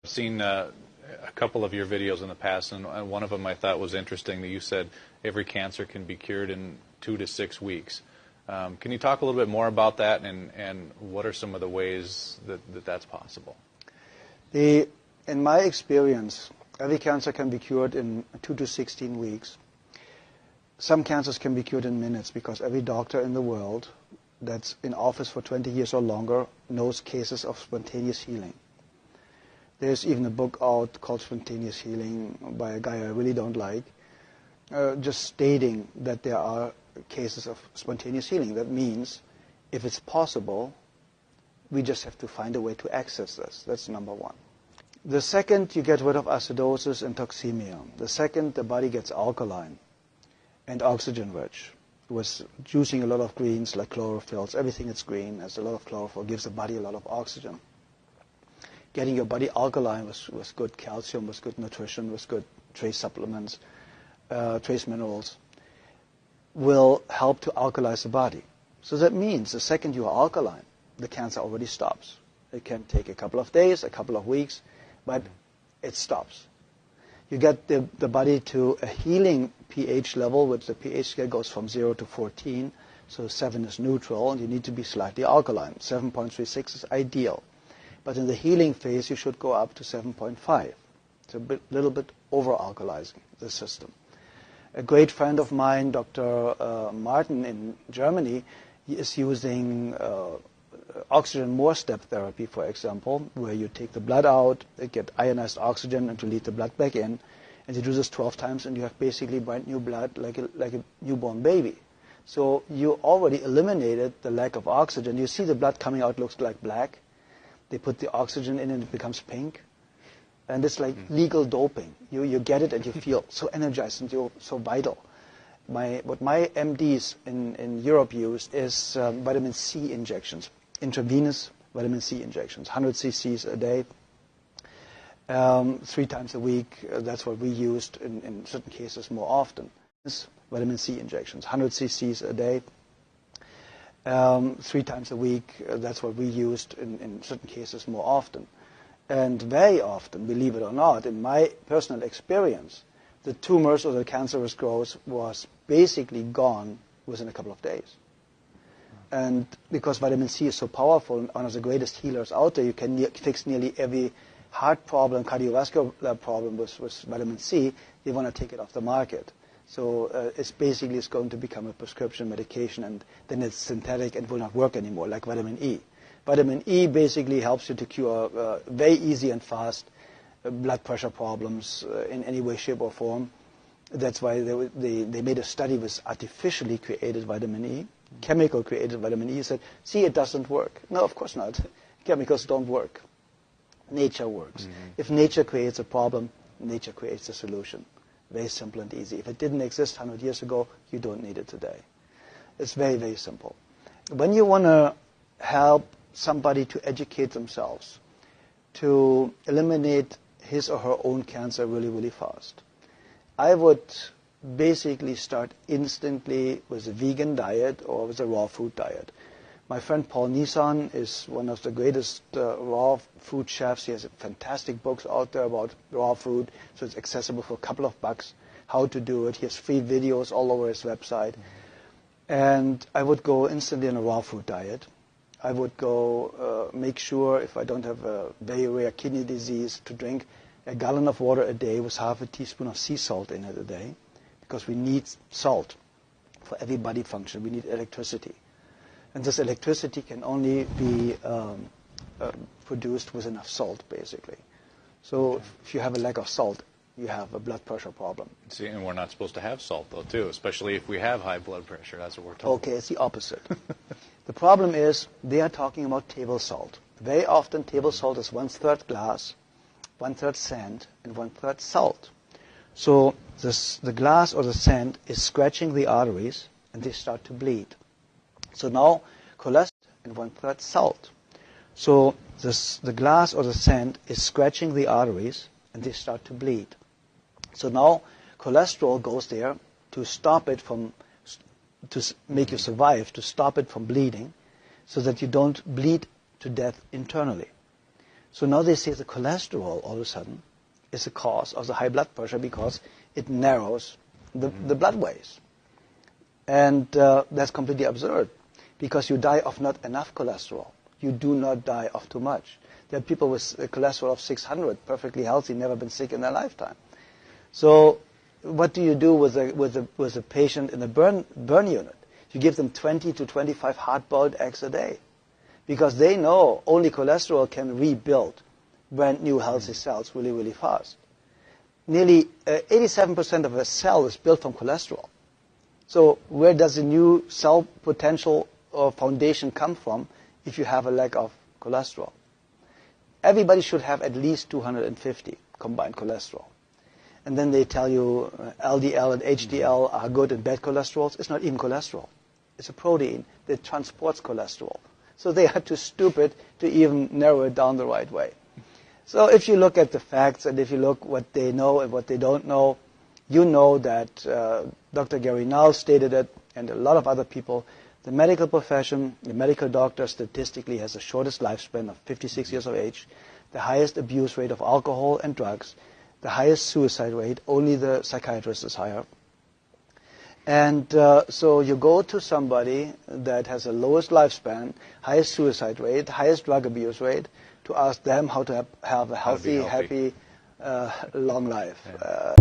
Seen a couple of your videos in the past, and one of them I thought was interesting that you said every cancer can be cured in 2 to 6 weeks. Can you talk a little bit more about that, and what are some of the ways that that's possible? In my experience, every cancer can be cured in 2 to 16 weeks. Some cancers can be cured in minutes because every doctor in the world that's in office for 20 years or longer knows cases of spontaneous healing. There's even a book out called Spontaneous Healing by a guy I really don't like, just stating that there are cases of spontaneous healing. That means if it's possible, we just have to find a way to access this. That's number one. The second, you get rid of acidosis and toxemia. The second, the body gets alkaline and oxygen-rich. With using a lot of greens like chlorophylls, everything that's green has a lot of chlorophyll, gives the body a lot of oxygen. Getting your body alkaline with good calcium, with good nutrition, with good trace supplements, trace minerals, will help to alkalize the body. So that means the second you are alkaline, the cancer already stops. It can take a couple of days, a couple of weeks, but it stops. You get the body to a healing pH level, which the pH scale goes from 0 to 14, so 7 is neutral, and you need to be slightly alkaline. 7.36 is ideal. But in the healing phase, you should go up to 7.5. It's a little bit over-alkalizing the system. A great friend of mine, Dr. Martin in Germany, he is using oxygen more step therapy, for example, where you take the blood out, get ionized oxygen, and to lead the blood back in. And you do this 12 times, and you have basically brand new blood like a newborn baby. So you already eliminated the lack of oxygen. You see the blood coming out looks like black. They put the oxygen in and it becomes pink. And it's like legal doping. You get it and you feel so energized and you're so vital. What my MDs in Europe use is vitamin C injections, intravenous vitamin C injections, 100 cc's a day, 3 times a week. That's what we used in certain cases more often. Vitamin C injections, 100 cc's a day, 3 times a week. That's what we used in certain cases more often. And very often, believe it or not, in my personal experience, the tumors or the cancerous growth was basically gone within a couple of days. And because vitamin C is so powerful and one of the greatest healers out there, you can fix nearly every heart problem, cardiovascular problem with vitamin C. They want to take it off the market. So it's going to become a prescription medication, and then it's synthetic and will not work anymore, like vitamin E. Vitamin E basically helps you to cure very easy and fast blood pressure problems in any way, shape, or form. That's why they made a study with artificially created vitamin E, chemical created vitamin E. Said, see, it doesn't work. No, of course not. Chemicals don't work. Nature works. Mm-hmm. If nature creates a problem, nature creates a solution. Very simple and easy. If it didn't exist 100 years ago, you don't need it today. It's very, very simple. When you want to help somebody to educate themselves, to eliminate his or her own cancer really, really fast, I would basically start instantly with a vegan diet or with a raw food diet. My friend Paul Nissan is one of the greatest raw food chefs. He has fantastic books out there about raw food, so it's accessible for a couple of bucks how to do it. He has free videos all over his website. And I would go instantly on a raw food diet. I would go make sure, if I don't have a very rare kidney disease, to drink a gallon of water a day with half a teaspoon of sea salt in it a day, because we need salt for every body function. We need electricity. And this electricity can only be produced with enough salt, basically. So if you have a lack of salt, you have a blood pressure problem. See, and we're not supposed to have salt, though, too, especially if we have high blood pressure. That's what we're told. Okay, it's the opposite. The problem is they are talking about table salt. Very often, table salt is 1/3 glass, 1/3 sand, and 1/3 salt. So the glass or the sand is scratching the arteries, and they start to bleed. So now cholesterol and 1/3 salt. So the glass or the sand is scratching the arteries, and they start to bleed. So now cholesterol goes there to stop it from, to make you survive, to stop it from bleeding, so that you don't bleed to death internally. So now they say the cholesterol all of a sudden is the cause of the high blood pressure because it narrows the blood ways. And that's completely absurd because you die of not enough cholesterol. You do not die of too much. There are people with a cholesterol of 600, perfectly healthy, never been sick in their lifetime. So what do you do with a patient in a burn unit? You give them 20 to 25 hard-boiled eggs a day because they know only cholesterol can rebuild brand new healthy cells really, really fast. Nearly 87% of a cell is built from cholesterol. So where does the new cell potential or foundation come from if you have a lack of cholesterol? Everybody should have at least 250 combined cholesterol. And then they tell you LDL and HDL are good and bad cholesterols. It's not even cholesterol. It's a protein that transports cholesterol. So they are too stupid to even narrow it down the right way. So if you look at the facts and if you look what they know and what they don't know, you know that Dr. Gary Null stated it, and a lot of other people. The medical profession, the medical doctor statistically has the shortest lifespan of 56 years of age, the highest abuse rate of alcohol and drugs, the highest suicide rate, only the psychiatrist is higher. And so you go to somebody that has the lowest lifespan, highest suicide rate, highest drug abuse rate, to ask them how to have a healthy, happy, long life. Yeah.